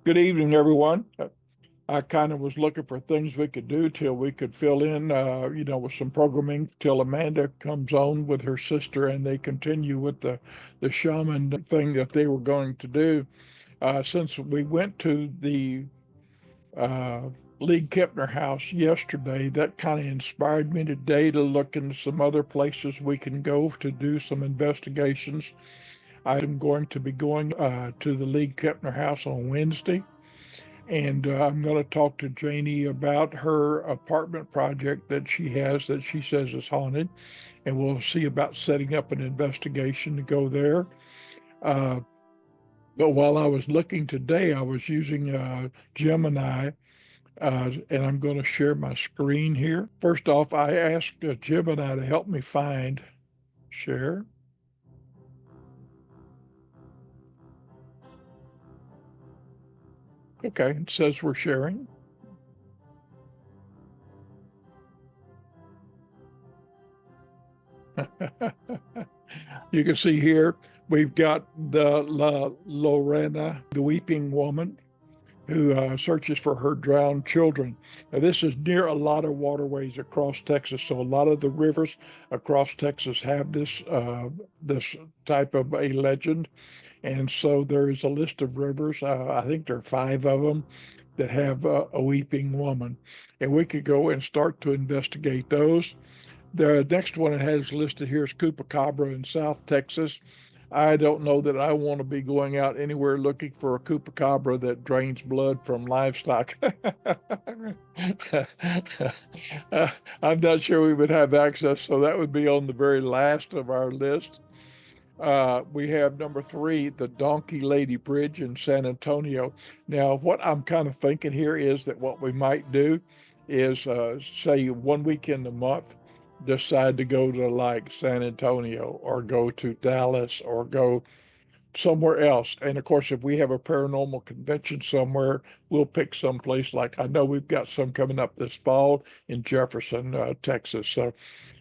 Good evening, everyone. I kind of was looking for things we could do till we could fill in, with some programming till Amanda comes on with her sister and they continue with the shaman thing that they were going to do. Since we went to the uh, Lee Kepner house yesterday, that kind of inspired me today to look into some other places we can go to do some investigations. I am going to be going to the Lee Kepner house on Wednesday. And I'm going to talk to Janie about her apartment project that she has that she says is haunted. And we'll see about setting up an investigation to go there. Uh, but while I was looking today, I was using Gemini, and I'm going to share my screen here. First off, I asked Gemini to help me find share. Okay, it says we're sharing. You can see here we've got the Lorena, the weeping woman who searches for her drowned children. Now, this is near a lot of waterways across Texas, so a lot of the rivers across Texas have this type of a legend, and so there is a list of rivers. I think there are five of them that have a weeping woman, and we could go and start to investigate those. The next one it has listed here is Cupacabra in South Texas. I don't know that I want to be going out anywhere looking for a Cupacabra that drains blood from livestock. Uh, I'm not sure we would have access, so that would be on the very last of our list. We have number three, the Donkey Lady Bridge in San Antonio. Now, what I'm kind of thinking here is that what we might do is, say, one weekend a month, decide to go to like San Antonio or go to Dallas or go somewhere else. And of course, if we have a paranormal convention somewhere, we'll pick some place like I know we've got some coming up this fall in Jefferson, Texas. So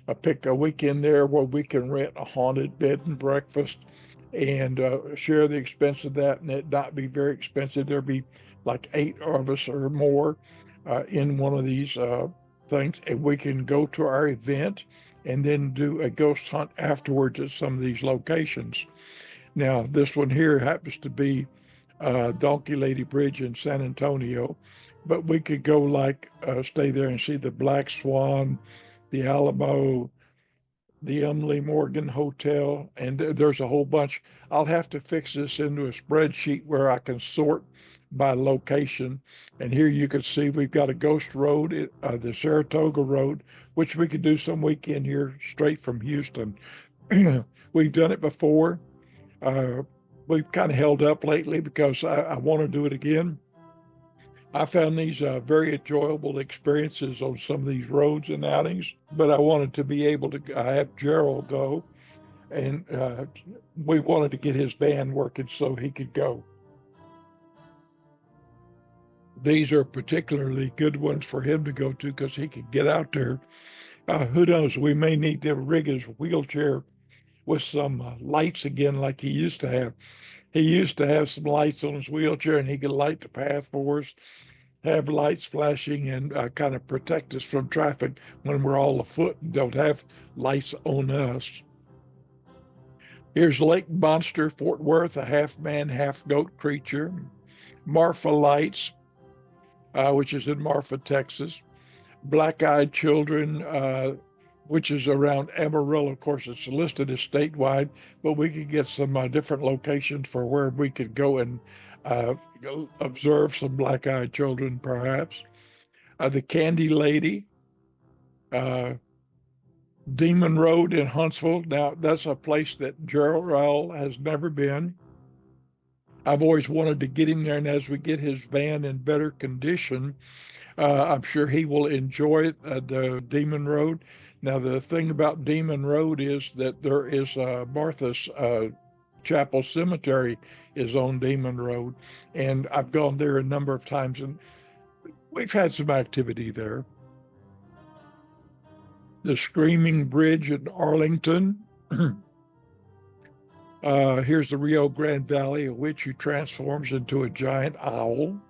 I pick a weekend there where we can rent a haunted bed and breakfast and share the expense of that, and it not be very expensive. There'll be like eight of us or more in one of these things, and we can go to our event and then do a ghost hunt afterwards at some of these locations. Now, this one here happens to be Donkey Lady Bridge in San Antonio, but we could go like stay there and see the Black Swan, the Alamo, the Emily Morgan Hotel, and there's a whole bunch. I'll have to fix this into a spreadsheet where I can sort by location. And here you can see we've got a ghost road, the Saratoga Road, which we could do some weekend here straight from Houston. We've done it before. Uh, we've kind of held up lately because I want to do it again. I found these very enjoyable experiences on some of these roads and outings, but I wanted to be able to have Gerald go, and we wanted to get his van working so he could go. These are particularly good ones for him to go to because he could get out there. Who knows? We may need to rig his wheelchair with some lights again, like he used to have. He used to have some lights on his wheelchair, and he could light the path for us, have lights flashing, and kind of protect us from traffic when we're all afoot and don't have lights on us. Here's Lake Monster, Fort Worth, a half man, half goat creature. Marfa Lights, which is in Marfa, Texas. Black Eyed Children, which is around Amarillo. Of course, it's listed as statewide, but we could get some different locations for where we could go and observe some Black Eyed Children, perhaps. The Candy Lady, uh, Demon Road in Huntsville. Now, that's a place that Gerald has never been. I've always wanted to get him there, and as we get his van in better condition, I'm sure he will enjoy the Demon Road. Now, the thing about Demon Road is that there is Martha's Chapel Cemetery is on Demon Road, and I've gone there a number of times, and we've had some activity there. The Screaming Bridge in Arlington. Here's the Rio Grande Valley, a witch who transforms into a giant owl.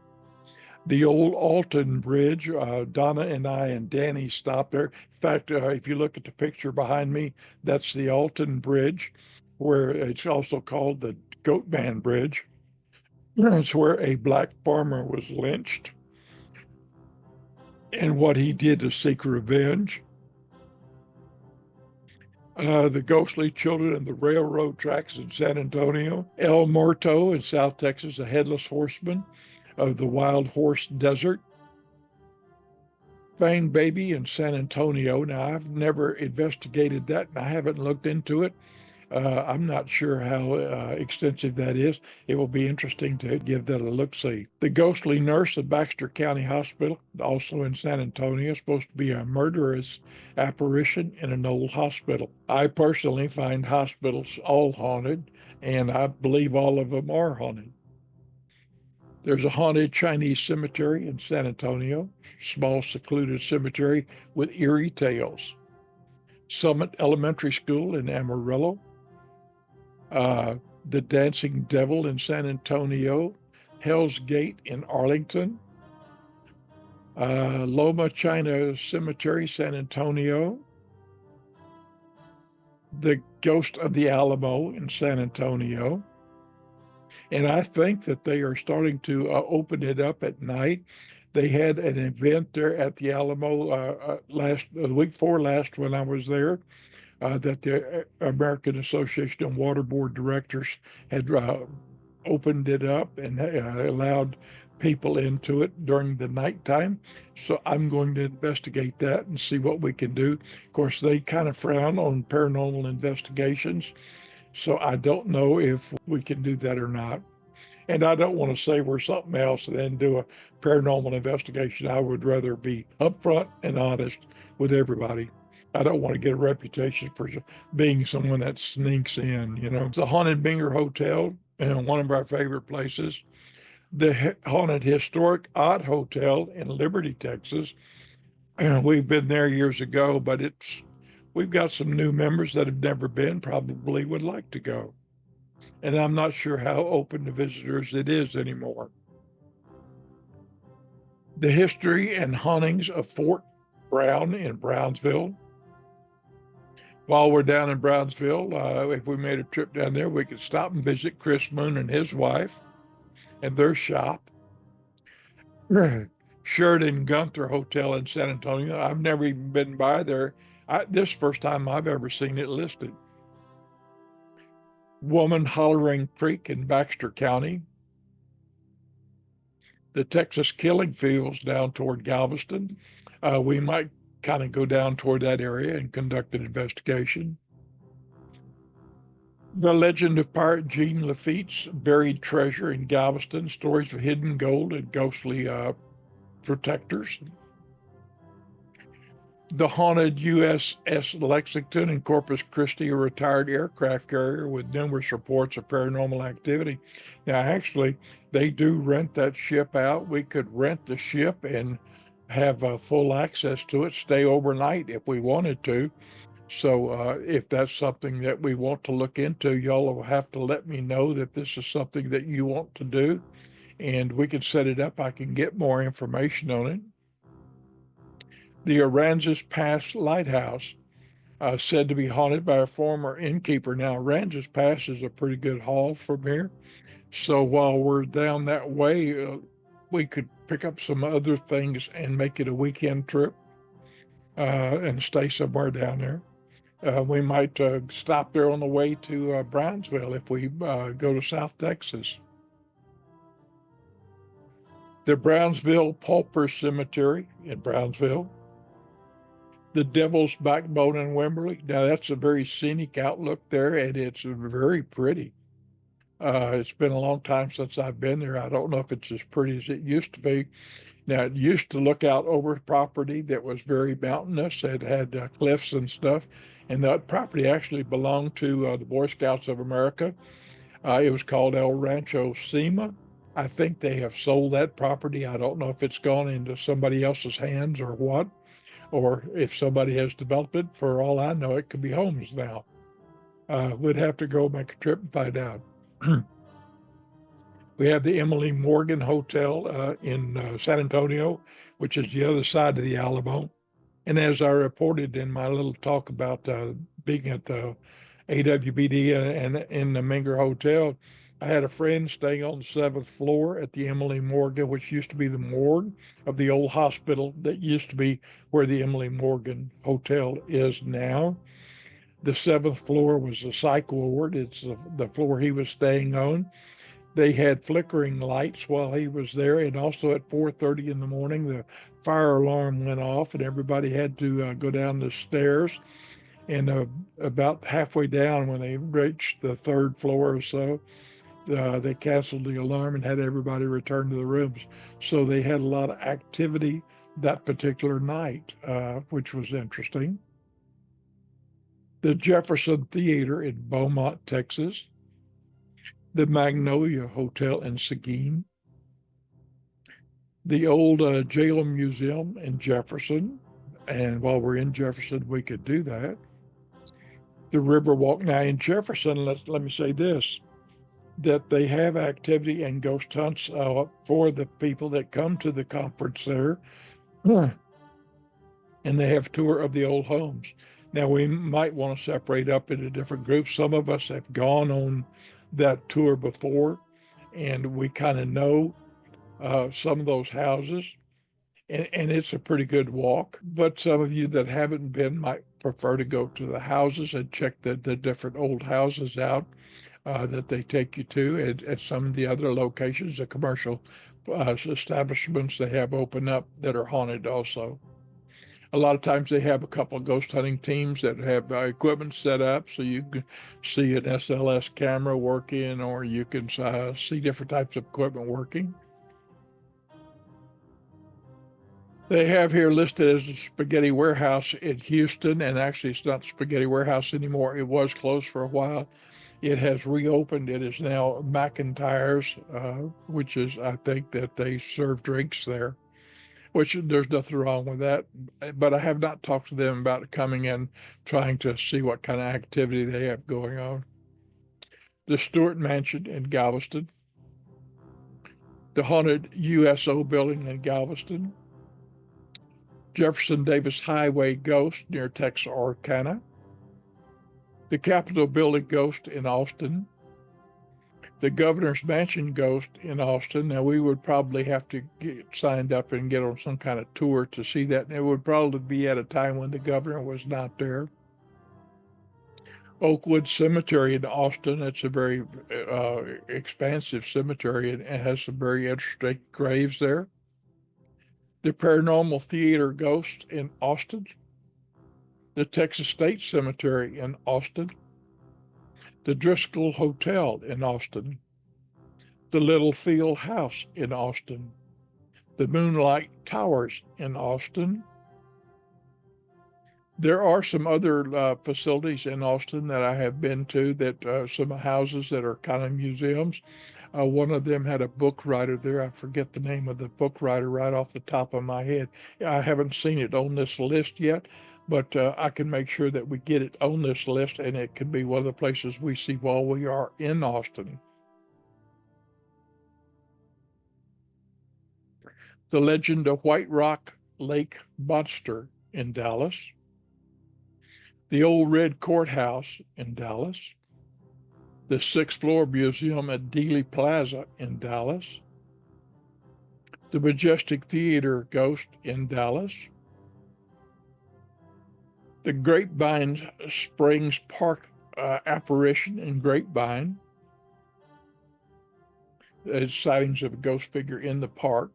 The old Alton Bridge, Donna and I and Danny stopped there. In fact, if you look at the picture behind me, that's the Alton Bridge, where it's also called the Goatman Bridge. It's where a black farmer was lynched and what he did to seek revenge. The ghostly children of the railroad tracks in San Antonio. El Muerto in South Texas, a headless horseman of the Wild Horse Desert. Fang Baby in San Antonio. Now, I've never investigated that and I haven't looked into it. I'm not sure how extensive that is. It will be interesting to give that a look-see. The ghostly nurse at Baxter County Hospital, also in San Antonio, is supposed to be a murderous apparition in an old hospital. I personally find hospitals all haunted, and I believe all of them are haunted. There's a haunted Chinese cemetery in San Antonio, small secluded cemetery with eerie tales. Summit Elementary School in Amarillo, uh, the Dancing Devil in San Antonio, Hell's Gate in Arlington, Loma China Cemetery, San Antonio, the Ghost of the Alamo in San Antonio. And I think that they are starting to open it up at night. They had an event there at the Alamo the week before last when I was there. That the American Association of Water Board Directors had opened it up and allowed people into it during the nighttime. So I'm going to investigate that and see what we can do. Of course, they kind of frown on paranormal investigations. So I don't know if we can do that or not. And I don't want to say we're something else and then do a paranormal investigation. I would rather be upfront and honest with everybody. I don't want to get a reputation for being someone that sneaks in, you know. It's the Haunted Binger Hotel, and one of our favorite places. The Haunted Historic Odd Hotel in Liberty, Texas. And we've been there years ago, but we've got some new members that have never been, probably would like to go. And I'm not sure how open to visitors it is anymore. The history and hauntings of Fort Brown in Brownsville. While we're down in Brownsville, if we made a trip down there, we could stop and visit Chris Moon and his wife and their shop. Sheridan Gunther Hotel in San Antonio. I've never even been by there. This first time I've ever seen it listed. Woman Hollering Creek in Baxter County. The Texas Killing Fields down toward Galveston. We might kind of go down toward that area and conduct an investigation. The Legend of Pirate Jean Lafitte's Buried Treasure in Galveston, stories of hidden gold and ghostly protectors. The haunted USS Lexington in Corpus Christi, a retired aircraft carrier with numerous reports of paranormal activity. Now, actually, they do rent that ship out. We could rent the ship and have full access to it, stay overnight if we wanted to. So if that's something that we want to look into, y'all will have to let me know that this is something that you want to do, and we can set it up. I can get more information on it. The Aransas Pass Lighthouse, said to be haunted by a former innkeeper. Now, Aransas Pass is a pretty good haul from here. So while we're down that way, we could pick up some other things and make it a weekend trip and stay somewhere down there. We might stop there on the way to Brownsville if we go to South Texas. The Brownsville Pauper Cemetery in Brownsville. The Devil's Backbone in Wimberley. Now, that's a very scenic outlook there, and it's very pretty. It's been a long time since I've been there. I don't know if it's as pretty as it used to be. Now, it used to look out over property that was very mountainous. It had cliffs and stuff, and that property actually belonged to the Boy Scouts of America. It was called El Rancho Sema. I think they have sold that property. I don't know if it's gone into somebody else's hands or what, or if somebody has developed it. For all I know, it could be homes now. We'd have to go make a trip and find out. We have the Emily Morgan Hotel in San Antonio, which is the other side of the Alamo. And as I reported in my little talk about being at the AWBD and in the Menger Hotel, I had a friend staying on the seventh floor at the Emily Morgan, which used to be the morgue of the old hospital that used to be where the Emily Morgan Hotel is now. The seventh floor was the psych ward. It's the floor he was staying on. They had flickering lights while he was there, and also at 4:30 in the morning, the fire alarm went off, and everybody had to go down the stairs. And about halfway down, when they reached the third floor or so, they canceled the alarm and had everybody return to the rooms. So they had a lot of activity that particular night, which was interesting. The Jefferson Theater in Beaumont, Texas, the Magnolia Hotel in Seguin, the old jail museum in Jefferson. And while we're in Jefferson, we could do that. The Riverwalk. Now in Jefferson, let me say this, that they have activity and ghost hunts for the people that come to the conference there. And they have a tour of the old homes. Now we might want to separate up into different groups. Some of us have gone on that tour before, and we kind of know some of those houses, and it's a pretty good walk. But some of you that haven't been might prefer to go to the houses and check the different old houses out that they take you to at some of the other locations, the commercial establishments they have open up that are haunted also. A lot of times they have a couple of ghost hunting teams that have equipment set up so you can see an SLS camera working, or you can see different types of equipment working. They have here listed as the Spaghetti Warehouse in Houston, and actually it's not Spaghetti Warehouse anymore. It was closed for a while. It has reopened. It is now McIntyre's, which is, I think, that they serve drinks there, which there's nothing wrong with that. But I have not talked to them about coming in, trying to see what kind of activity they have going on. The Stewart Mansion in Galveston, the haunted USO building in Galveston, Jefferson Davis Highway ghost near Texarkana, the Capitol Building ghost in Austin, the Governor's Mansion ghost in Austin. Now, we would probably have to get signed up and get on some kind of tour to see that. And it would probably be at a time when the governor was not there. Oakwood Cemetery in Austin. It's a very expansive cemetery and has some very interesting graves there. The Paranormal Theater Ghost in Austin. The Texas State Cemetery in Austin. The Driscoll Hotel in Austin. The Little Field House in Austin. The Moonlight Towers in Austin. There are some other facilities in Austin that I have been to, that some houses that are kind of museums. One of them had a book writer there. I forget the name of the book writer right off the top of my head. I haven't seen it on this list yet, but I can make sure that we get it on this list, and it can be one of the places we see while we are in Austin. The Legend of White Rock Lake Monster in Dallas. The Old Red Courthouse in Dallas. The Sixth Floor Museum at Dealey Plaza in Dallas. The Majestic Theater Ghost in Dallas. The Grapevine Springs Park apparition in Grapevine. Sightings of a ghost figure in the park.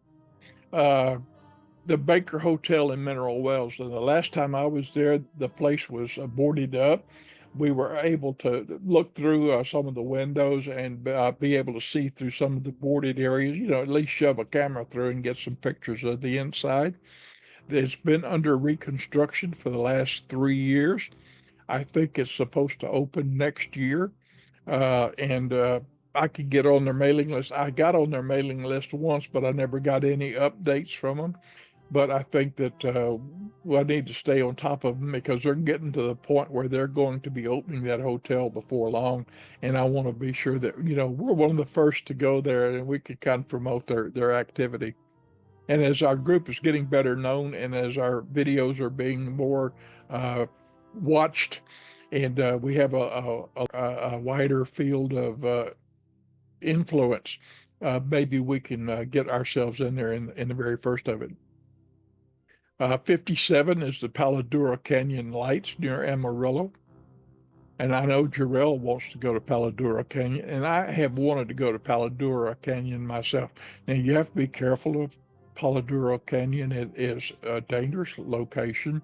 Uh, the Baker Hotel in Mineral Wells. And the last time I was there, the place was boarded up. We were able to look through some of the windows and be able to see through some of the boarded areas, at least shove a camera through and get some pictures of the inside. It's been under reconstruction for the last 3 years. I think it's supposed to open next year. And I could get on their mailing list. I got on their mailing list once, but I never got any updates from them. but I think that I need to stay on top of them because they're getting to the point where they're going to be opening that hotel before long, and I want to be sure that we're one of the first to go there, and we can kind of promote their activity. And as our group is getting better known, and as our videos are being more uh, watched, and we have a wider field of influence, maybe we can get ourselves in there in the very first of it. 57 is the Paladura Canyon Lights near Amarillo. And I know Jarrell wants to go to Paladura Canyon, and I have wanted to go to Paladura Canyon myself. Now, you have to be careful of Paladura Canyon. It is a dangerous location.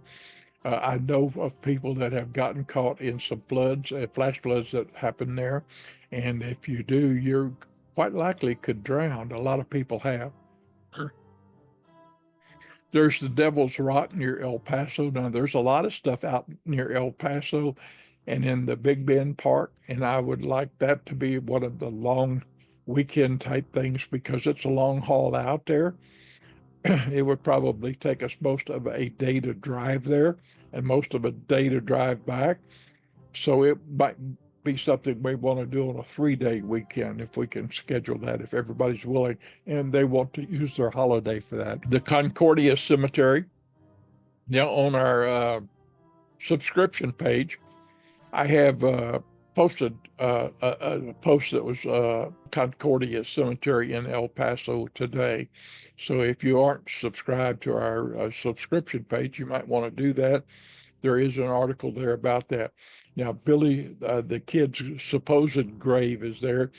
I know of people that have gotten caught in some floods, flash floods that happen there. And if you do, you're quite likely could drown. A lot of people have. There's the Devil's Rock near El Paso. Now, there's a lot of stuff out near El Paso and in the Big Bend Park, and I would like that to be one of the long weekend type things because it's a long haul out there. It would probably take us most of a day to drive there and most of a day to drive back. So it might be something we want to do on a 3-day weekend if we can schedule that, if everybody's willing and they want to use their holiday for that. The Concordia Cemetery, now on our subscription page, I have posted a post that was Concordia Cemetery in El Paso today. So if you aren't subscribed to our subscription page, you might want to do that. There is an article there about that. Now, Billy, the kid's supposed grave is there.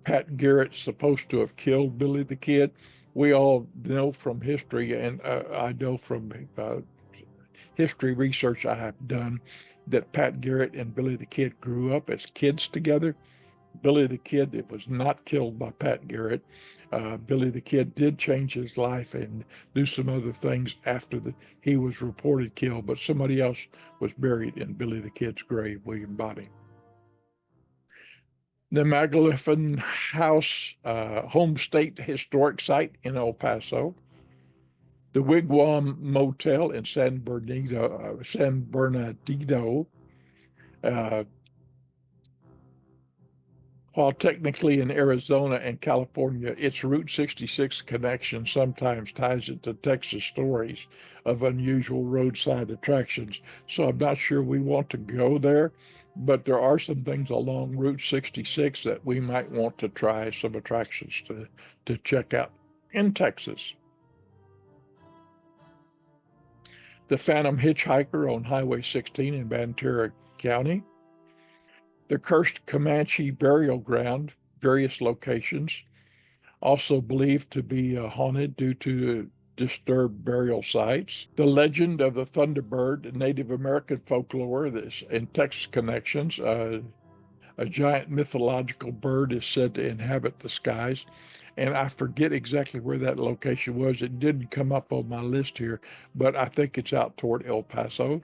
Pat Garrett's supposed to have killed Billy the Kid. We all know from history, and I know from history research I have done, that Pat Garrett and Billy the Kid grew up as kids together. Billy the Kid, it was not killed by Pat Garrett. Billy the Kid did change his life and do some other things after he was reported killed, but somebody else was buried in Billy the Kid's grave, William Body. The Magdalene House Home State Historic Site in El Paso. The Wigwam Motel in San Bernardino. Uh, While technically in Arizona and California, its Route 66 connection sometimes ties it to Texas stories of unusual roadside attractions. So I'm not sure we want to go there, but there are some things along Route 66 that we might want to try some attractions to check out in Texas. The Phantom Hitchhiker on Highway 16 in Ventura County. The Cursed Comanche Burial Ground, various locations, also believed to be haunted due to disturbed burial sites. The legend of the Thunderbird, Native American folklore and Texas connections. A giant mythological bird is said to inhabit the skies. And I forget exactly where that location was. It didn't come up on my list here, but I think it's out toward El Paso.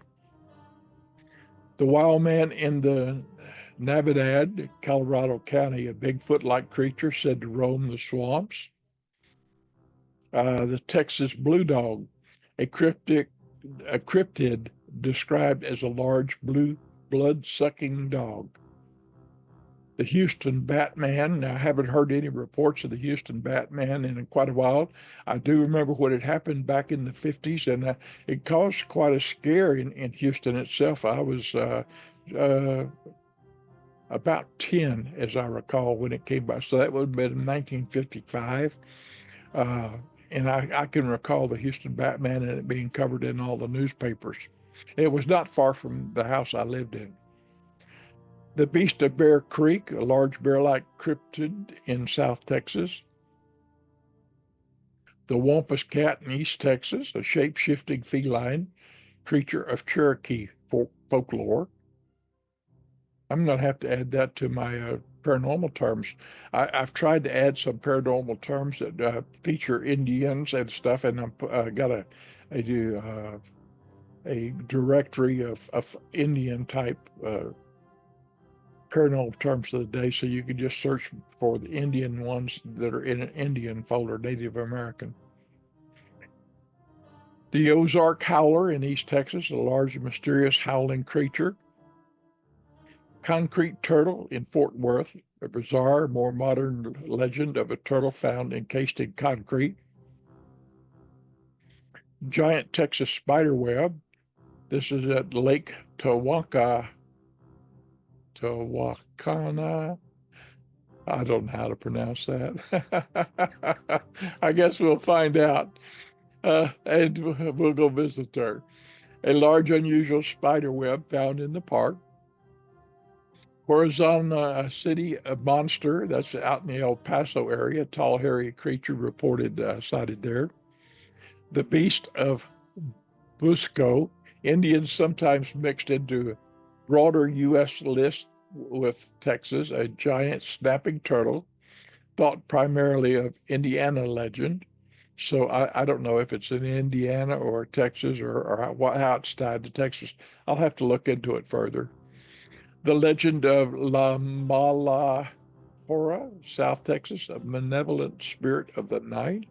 The wild man in the Navidad, Colorado County, a Bigfoot-like creature said to roam the swamps. The Texas blue dog, a cryptid described as a large blue blood-sucking dog. The Houston Batman. Now, I haven't heard any reports of the Houston Batman in quite a while. I do remember when it happened back in the 50s, and it caused quite a scare in Houston itself. I was uh, about 10, as I recall, when it came by. So that would have been 1955. Uh, and I can recall the Houston Batman and it being covered in all the newspapers. It was not far from the house I lived in. The Beast of Bear Creek, a large bear-like cryptid in South Texas. The Wampus Cat in East Texas, a shape-shifting feline creature of Cherokee folklore. I'm going to have to add that to my paranormal terms. I've tried to add some paranormal terms that feature Indians and stuff, and I've got a directory of Indian type paranormal terms of the day, so you can just search for the Indian ones that are in an Indian folder, Native American. The Ozark Howler in East Texas, a large and mysterious howling creature. Concrete turtle in Fort Worth, a bizarre, more modern legend of a turtle found encased in concrete. Giant Texas spider web. This is at Lake Tawakana. I don't know how to pronounce that. I guess we'll find out. And we'll go visit her. A large, unusual spider web found in the park. Horizon City monster, that's out in the El Paso area, tall, hairy creature reported sighted there. The beast of Busco, Indians sometimes mixed into broader U.S. list with Texas, a giant snapping turtle, thought primarily of Indiana legend. So I don't know if it's in Indiana or Texas or how it's tied to Texas. I'll have to look into it further. The legend of La Malahora, South Texas, a benevolent spirit of the night.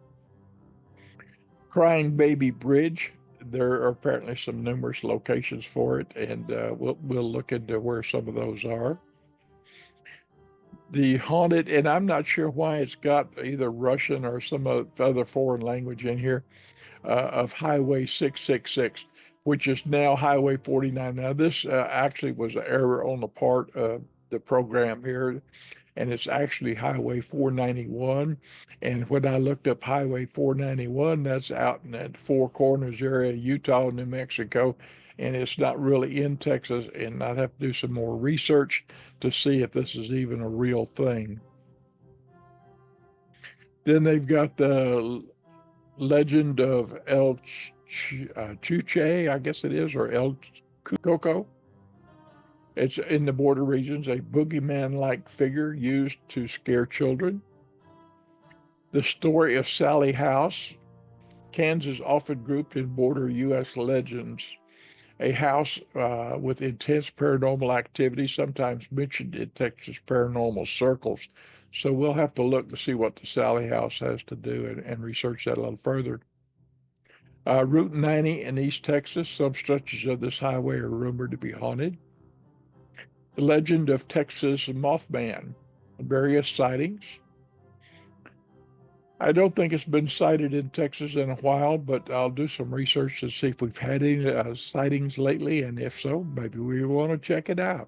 Crying Baby Bridge. There are apparently some numerous locations for it, and we'll look into where some of those are. The haunted, and I'm not sure why it's got either Russian or some other foreign language in here, of Highway 666, which is now Highway 49. Now, this actually was an error on the part of the program here, and it's actually Highway 491. And when I looked up Highway 491, that's out in that Four Corners area, Utah, New Mexico, and it's not really in Texas. And I'd have to do some more research to see if this is even a real thing. Then they've got the legend of Chuche, I guess it is, or El Coco. It's in the border regions, a boogeyman-like figure used to scare children. The story of Sally House, Kansas, often grouped in border U.S. legends, a house with intense paranormal activity, sometimes mentioned in Texas paranormal circles. So we'll have to look to see what the Sally House has to do and research that a little further. Route 90 in East Texas, some stretches of this highway are rumored to be haunted. The legend of Texas Mothman, various sightings. I don't think it's been sighted in Texas in a while, but I'll do some research to see if we've had any sightings lately, and if so, maybe we want to check it out.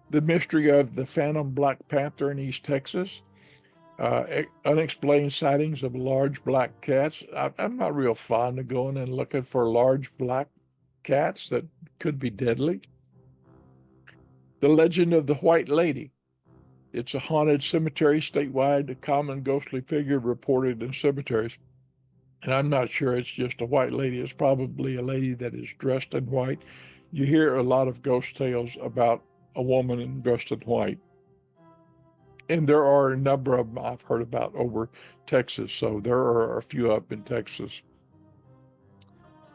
The mystery of the Phantom Black Panther in East Texas. Unexplained sightings of large black cats. I'm not real fond of going and looking for large black cats that could be deadly. The legend of the White Lady. It's a haunted cemetery statewide, a common ghostly figure reported in cemeteries. And I'm not sure it's just a white lady. It's probably a lady that is dressed in white. You hear a lot of ghost tales about a woman dressed in white. And there are a number of them I've heard about over Texas. So there are a few up in Texas.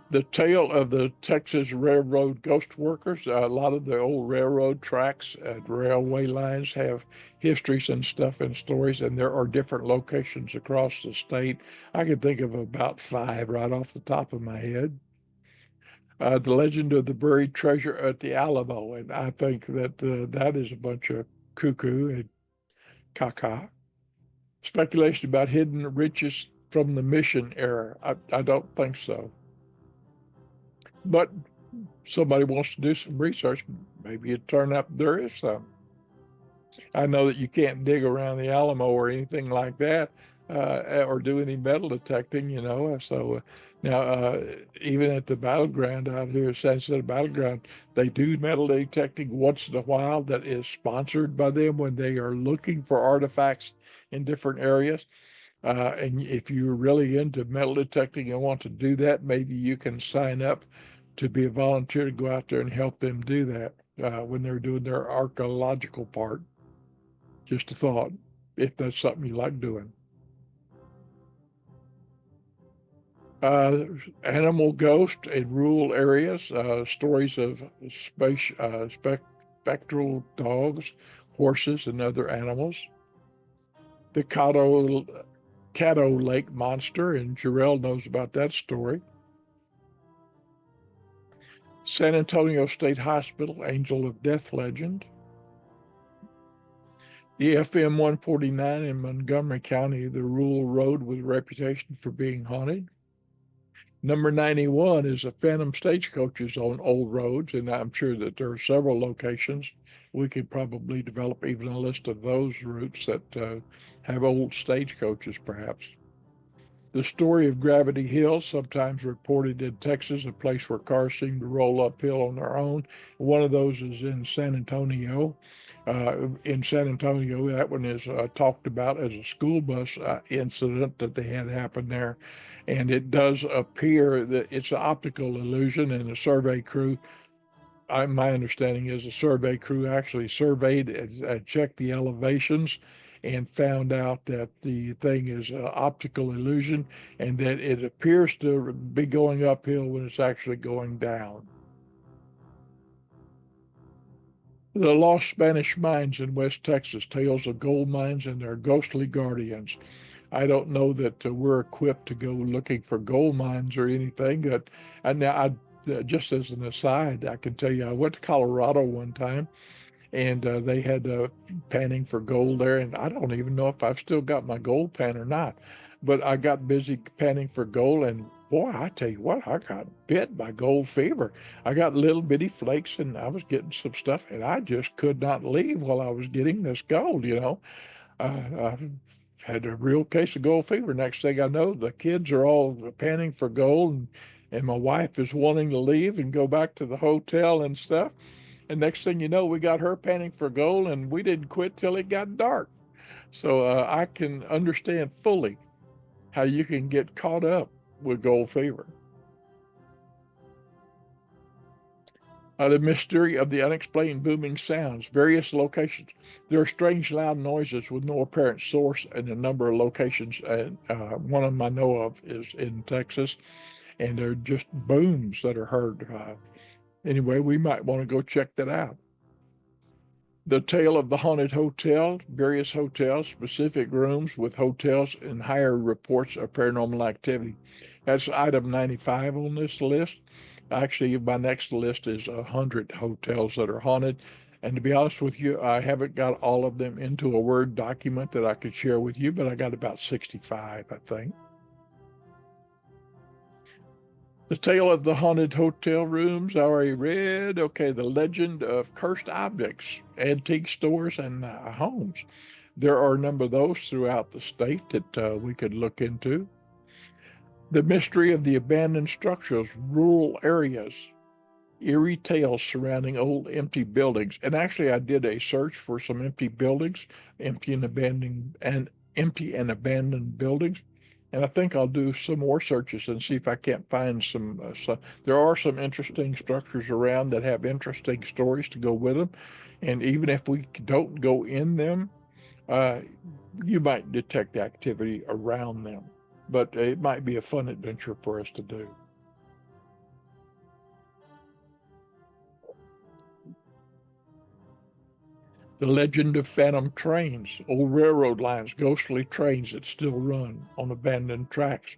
The tale of the Texas Railroad ghost workers. A lot of the old railroad tracks and railway lines have histories and stuff and stories, and there are different locations across the state. I can think of about five right off the top of my head. The legend of the buried treasure at the Alamo, and I think that that is a bunch of cuckoo and caca. Speculation about hidden riches from the mission era. I don't think so. But somebody wants to do some research, maybe it turn up there is some. I know that you can't dig around the Alamo or anything like that, or do any metal detecting, you know. So now, even at the battleground out here, San Jose Battleground, they do metal detecting once in a while that is sponsored by them when they are looking for artifacts in different areas. And if you're really into metal detecting and want to do that, maybe you can sign up to be a volunteer to go out there and help them do that when they're doing their archaeological part. Just a thought, if that's something you like doing. Uh, Animal ghost in rural areas, stories of spectral dogs, horses, and other animals. The Caddo Lake monster, and Jarrell knows about that story. San Antonio State Hospital, Angel of Death legend. The FM 149 in Montgomery County, the rural road with a reputation for being haunted. Number 91 is a phantom stagecoaches on old roads, and I'm sure that there are several locations. We could probably develop even a list of those routes that have old stagecoaches, perhaps. The story of Gravity Hill, sometimes reported in Texas, a place where cars seem to roll uphill on their own. One of those is in San Antonio. In San Antonio, that one is talked about as a school bus incident that they had happen there. And it does appear that it's an optical illusion, and the survey crew, my understanding is the survey crew actually surveyed and checked the elevations and found out that the thing is an optical illusion and that it appears to be going uphill when it's actually going down. The Lost Spanish Mines in West Texas, tales of gold mines and their ghostly guardians. I don't know that we're equipped to go looking for gold mines or anything. But just as an aside, I can tell you, I went to Colorado one time, and they had panning for gold there, and I don't even know if I've still got my gold pan or not. But I got busy panning for gold, and boy, I tell you what, I got bit by gold fever. I got little bitty flakes, and I was getting some stuff, and I just could not leave while I was getting this gold. I had a real case of gold fever. Next thing I know, the kids are all panning for gold, and my wife is wanting to leave and go back to the hotel and stuff. And next thing you know, we got her panning for gold, and we didn't quit till it got dark. So I can understand fully how you can get caught up with gold fever. The mystery of the unexplained booming sounds, various locations. There are strange loud noises with no apparent source in a number of locations, and one of them I know of is in Texas, and they're just booms that are heard. Anyway, we might want to go check that out. The Tale of the Haunted Hotel, various hotels, specific rooms with hotels and higher reports of paranormal activity. That's item 95 on this list. Actually, my next list is 100 hotels that are haunted. And to be honest with you, I haven't got all of them into a Word document that I could share with you, but I got about 65, I think. The Tale of the Haunted Hotel Rooms, I already read. Okay, The Legend of Cursed Objects, Antique Stores, and Homes. There are a number of those throughout the state that we could look into. The Mystery of the Abandoned Structures, Rural Areas, Eerie Tales Surrounding Old Empty Buildings. And actually, I did a search for some empty buildings, empty and abandoned buildings. And I think I'll do some more searches and see if I can't find some. There are some interesting structures around that have interesting stories to go with them. And even if we don't go in them, uh, you might detect activity around them. But it might be a fun adventure for us to do. The legend of phantom trains, old railroad lines, ghostly trains that still run on abandoned tracks.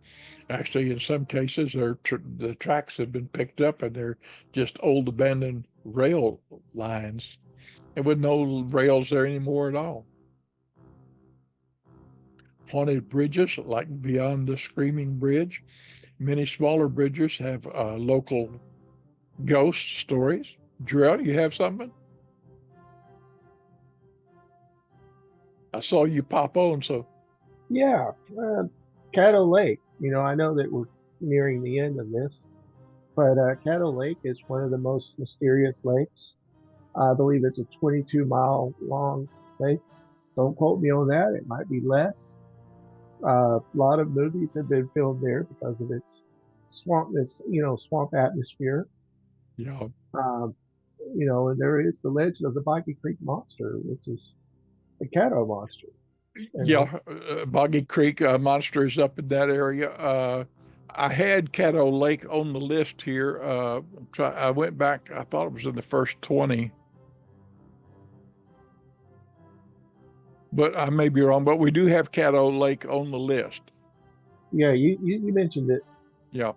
Actually, in some cases, the tracks have been picked up and they're just old abandoned rail lines and with no rails there anymore at all. Haunted bridges, like beyond the Screaming Bridge. Many smaller bridges have local ghost stories. Jarrell, you have something? I saw you pop on, so Yeah, Caddo Lake. I know that we're nearing the end of this, but Caddo Lake is one of the most mysterious lakes. I believe it's a 22-mile long lake. Don't quote me on that. It might be less. A lot of movies have been filmed there because of its swamp atmosphere. yeah. Um, and there is the legend of the Boggy Creek Monster, which is the Caddo monster. You know, Yeah, Boggy Creek Monster is up in that area. I had Caddo Lake on the list here. I went back, I thought it was in the first 20. but I may be wrong. But we do have Caddo Lake on the list. Yeah, you mentioned it. Yeah.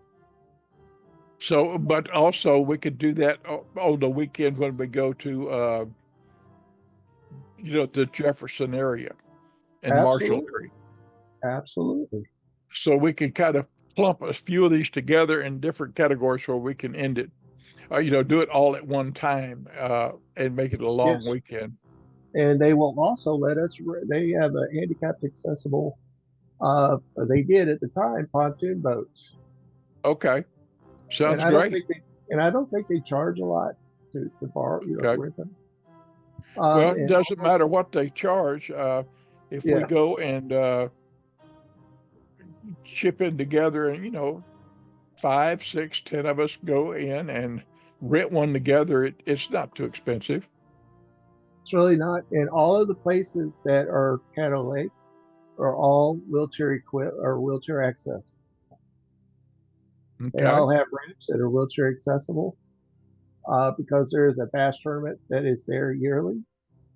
So, but also we could do that on the weekend when we go to, the Jefferson area and Marshall Absolutely, area. absolutely. So we can kind of clump a few of these together in different categories where we can end it, do it all at one time, and make it a long Yes, weekend. and they will also let us. They have a handicapped accessible. They did at the time pontoon boats, Okay. and Sounds I don't great. think they charge a lot to borrow, to Okay. rent them. Well, it And doesn't almost, matter what they charge. If we yeah, go and chip in together and, five, six, 10 of us go in and rent one together, it's not too expensive. it's really not. And all of the places that are Caddo Lake are all wheelchair equipped or wheelchair access. They Okay. all have ramps that are wheelchair accessible because there is a bass tournament that is there yearly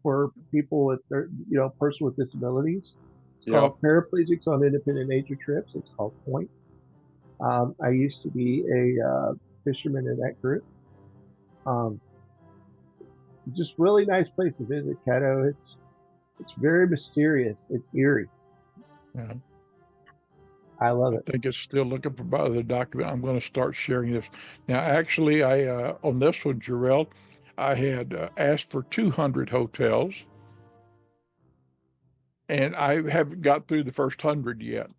for people with person with disabilities. It's Yeah. called Paraplegics on Independent Nature Trips. It's called Point. I used to be a fisherman in that group. Um, just really nice place to visit, Caddo. It's very mysterious. It's eerie. Yeah. I love I it. think it's still looking for my other document. I'm going to start sharing this. Now, actually, on this one, Jarrell, I had asked for 200 hotels, and I haven't got through the first 100 yet.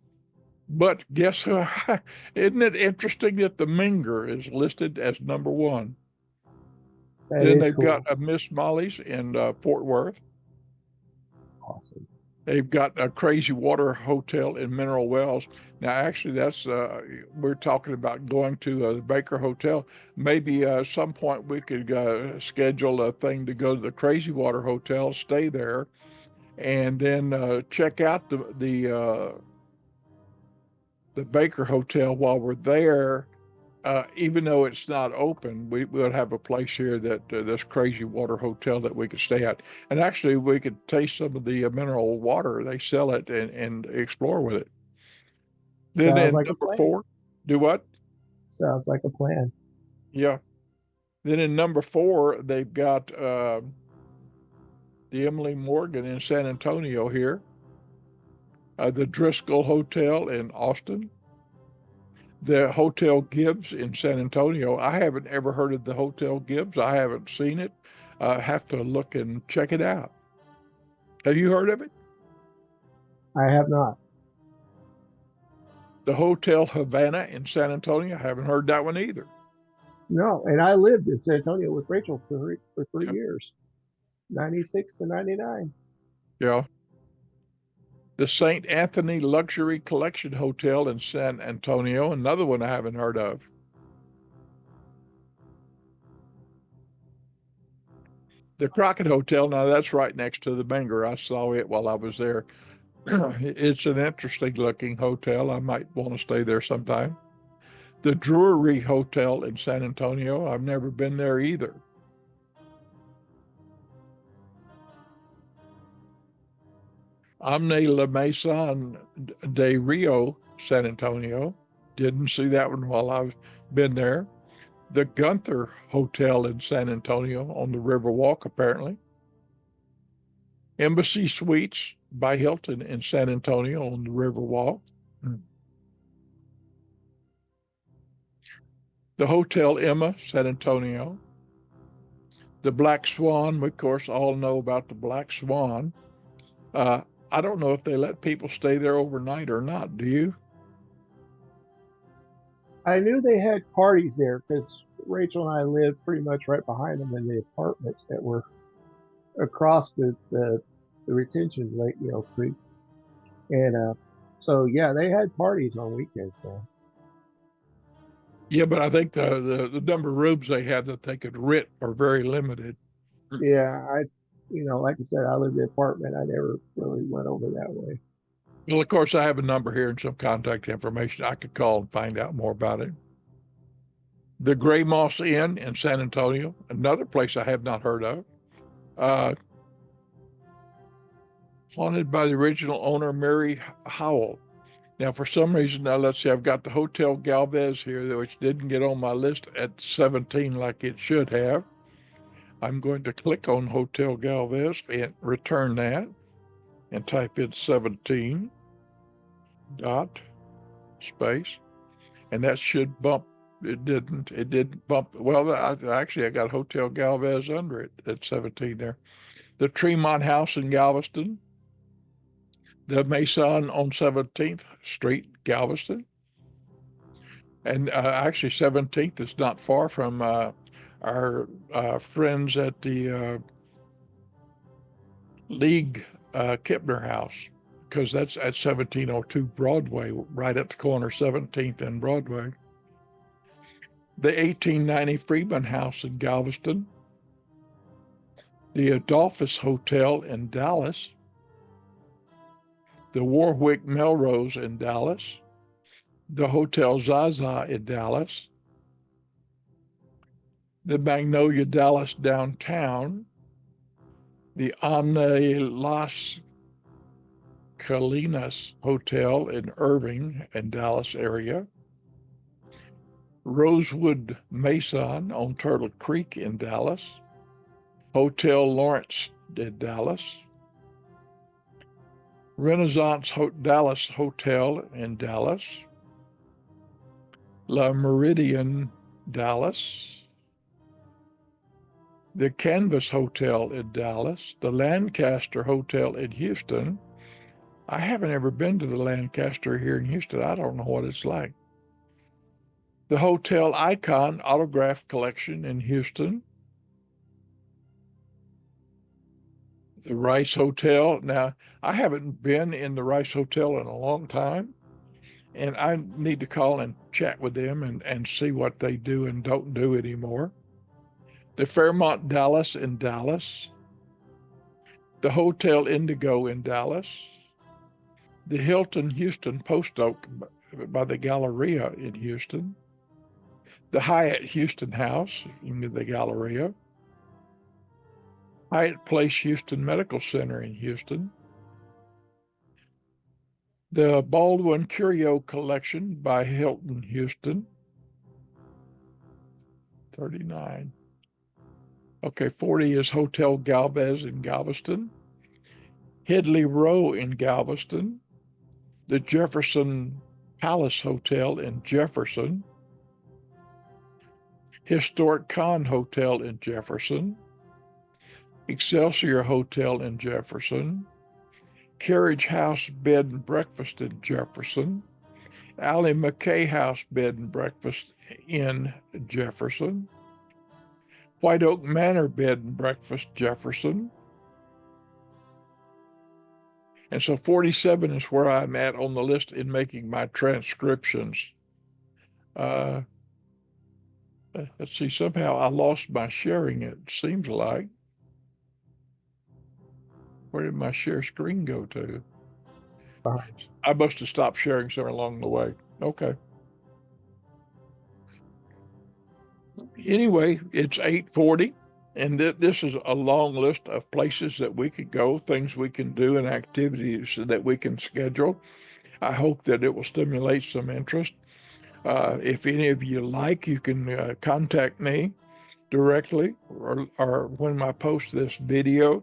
But guess who? Isn't it interesting that the Minger is listed as number one? That Then is they've got cool. a Miss Molly's in Fort Worth. Awesome. They've got a Crazy Water Hotel in Mineral Wells. Now, actually, we're talking about going to the Baker Hotel. Maybe some point we could schedule a thing to go to the Crazy Water Hotel, stay there, and then check out the Baker Hotel while we're there. Even though it's not open, we'll have a place here this Crazy Water Hotel that we could stay at, and actually we could taste some of the mineral water. They sell it and explore with it. Then Sounds in like a number plan. four, do what? Sounds like a plan. Yeah. Then in number four, they've got the Emily Morgan in San Antonio here, the Driscoll Hotel in Austin, the Hotel Gibbs in San Antonio. I haven't ever heard of the Hotel Gibbs. I haven't seen it. Have to look and check it out. Have you heard of it? I have not. The Hotel Havana in San Antonio. I haven't heard that one either. No, and I lived in San Antonio with Rachel for three Yeah. years, 96 to 99. Yeah. The St. Anthony Luxury Collection Hotel in San Antonio. Another one I haven't heard of. The Crockett Hotel. Now that's right next to the Bangor. I saw it while I was there. It's an interesting looking hotel. I might want to stay there sometime. The Drury Hotel in San Antonio. I've never been there either. Omne La Maison de Rio, San Antonio. Didn't see that one while I've been there. The Gunther Hotel in San Antonio on the Riverwalk, apparently. Embassy Suites by Hilton in San Antonio on the Riverwalk. The Hotel Emma, San Antonio. The Black Swan, we of course all know about the Black Swan. Uh, I don't know if they let people stay there overnight or not. Do you? I knew they had parties there because Rachel and I lived pretty much right behind them in the apartments that were across the retention lake, creek. And so yeah, they had parties on weekends, man. Yeah, but I think the number of rooms they have that they could rent are very limited. Yeah, like I said, I lived in the apartment. I never really went over that way. Well, of course, I have a number here and some contact information. I could call and find out more about it. The Gray Moss Inn in San Antonio, another place I have not heard of. Uh, haunted by the original owner, Mary Howell. Now, for some reason, now let's see, I've got the Hotel Galvez here, which didn't get on my list at 17 like it should have. I'm going to click on Hotel Galvez and return that and type in 17 dot space, and that should bump. It didn't. It didn't bump. Well, actually, I got Hotel Galvez under it at 17 there. The Tremont House in Galveston, the Maison on 17th Street, Galveston. And actually, 17th is not far from our friends at the League Kipner House, because that's at 1702 Broadway, right at the corner 17th and Broadway. The 1890 Freeman House in Galveston, the Adolphus Hotel in Dallas, the Warwick Melrose in Dallas, the Hotel Zaza in Dallas, the Magnolia Dallas downtown, the Omni Las Colinas Hotel in Irving and Dallas area, Rosewood Mason on Turtle Creek in Dallas, Hotel Lawrence in Dallas, Renaissance Dallas Hotel in Dallas, La Meridian Dallas, the Canvas Hotel in Dallas, the Lancaster Hotel in Houston. I haven't ever been to the Lancaster here in Houston. I don't know what it's like. The Hotel Icon Autograph Collection in Houston, the Rice Hotel. Now, I haven't been in the Rice Hotel in a long time, and I need to call and chat with them and see what they do and don't do anymore. The Fairmont Dallas in Dallas, the Hotel Indigo in Dallas, the Hilton Houston Post Oak by the Galleria in Houston, the Hyatt Houston House in the Galleria, Hyatt Place Houston Medical Center in Houston, the Baldwin Curio Collection by Hilton Houston, 39. Okay, 40 is Hotel Galvez in Galveston, Headley Row in Galveston, the Jefferson Palace Hotel in Jefferson, Historic Con Hotel in Jefferson, Excelsior Hotel in Jefferson, Carriage House Bed and Breakfast in Jefferson, Allie McKay House Bed and Breakfast in Jefferson, White Oak Manor Bed and Breakfast, Jefferson. And so 47 is where I'm at on the list in making my transcriptions. Uh, let's see, somehow I lost my sharing, it seems like. Where did my share screen go to? I must have stopped sharing somewhere along the way. Okay. Anyway, it's 8:40, and this is a long list of places that we could go, things we can do, and activities that we can schedule. I hope that it will stimulate some interest. If any of you like, you can contact me directly, or when I post this video,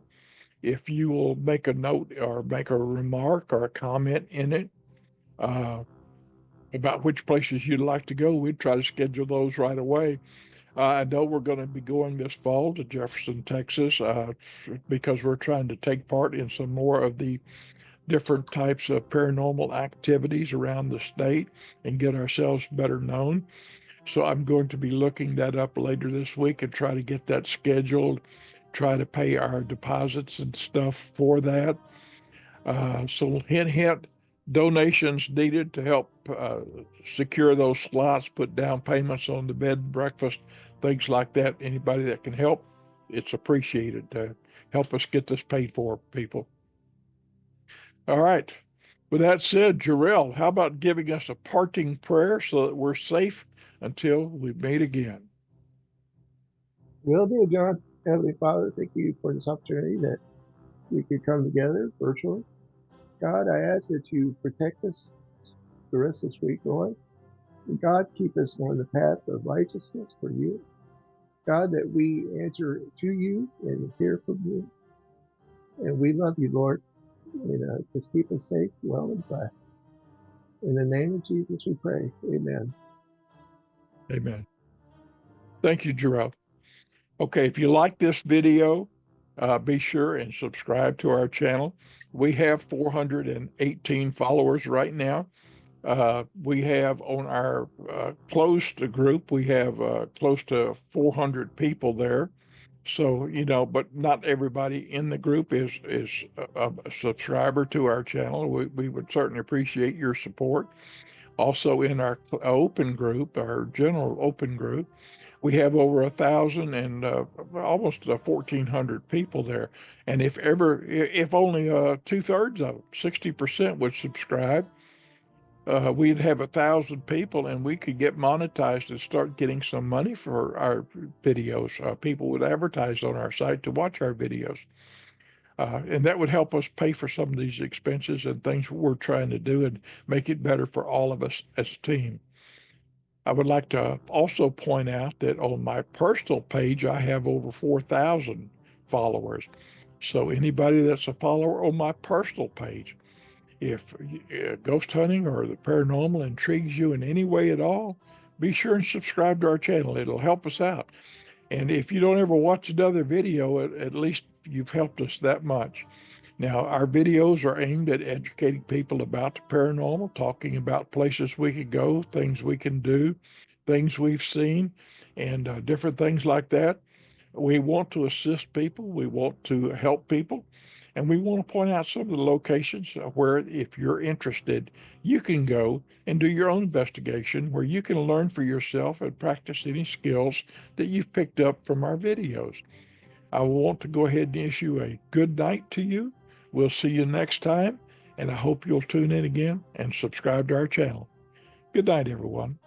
if you will make a note or make a remark or a comment in it uh, about which places you'd like to go, we'd try to schedule those right away. I know we're going to be going this fall to Jefferson, Texas, because we're trying to take part in some more of the different types of paranormal activities around the state and get ourselves better known. So I'm going to be looking that up later this week and try to get that scheduled, try to pay our deposits and stuff for that. So hint, hint, donations needed to help secure those slots, put down payments on the bed and breakfast, things like that. Anybody that can help, it's appreciated to help us get this paid for, people. All right. With that said, Jarrell, how about giving us a parting prayer so that we're safe until we meet again? Will do, John. Heavenly Father, thank you for this opportunity that we could come together virtually. God, I ask that you protect us the rest of this week, Lord. And God, keep us on the path of righteousness for you. God, that we answer to you and hear from you. And we love you, Lord. Just keep us safe, well, and blessed. In the name of Jesus, we pray. Amen. Amen. Thank you, Jerome. Okay, if you like this video, be sure and subscribe to our channel. We have 418 followers right now. We have on our closed group, we have close to 400 people there. So, but not everybody in the group is a subscriber to our channel. We would certainly appreciate your support. Also, in our open group, our general open group, we have over 1,000 and almost 1,400 people there. And if only two-thirds of them, 60% would subscribe, we'd have 1,000 people and we could get monetized and start getting some money for our videos. People would advertise on our site to watch our videos. And that would help us pay for some of these expenses and things we're trying to do and make it better for all of us as a team. I would like to also point out that on my personal page, I have over 4,000 followers. So anybody that's a follower on my personal page, if ghost hunting or the paranormal intrigues you in any way at all, be sure and subscribe to our channel. It'll help us out. And if you don't ever watch another video, at least you've helped us that much. Now, our videos are aimed at educating people about the paranormal, talking about places we could go, things we can do, things we've seen, and different things like that. We want to assist people, we want to help people, and we want to point out some of the locations where, if you're interested, you can go and do your own investigation where you can learn for yourself and practice any skills that you've picked up from our videos. I want to go ahead and issue a good night to you. We'll see you next time, and I hope you'll tune in again and subscribe to our channel. Good night, everyone.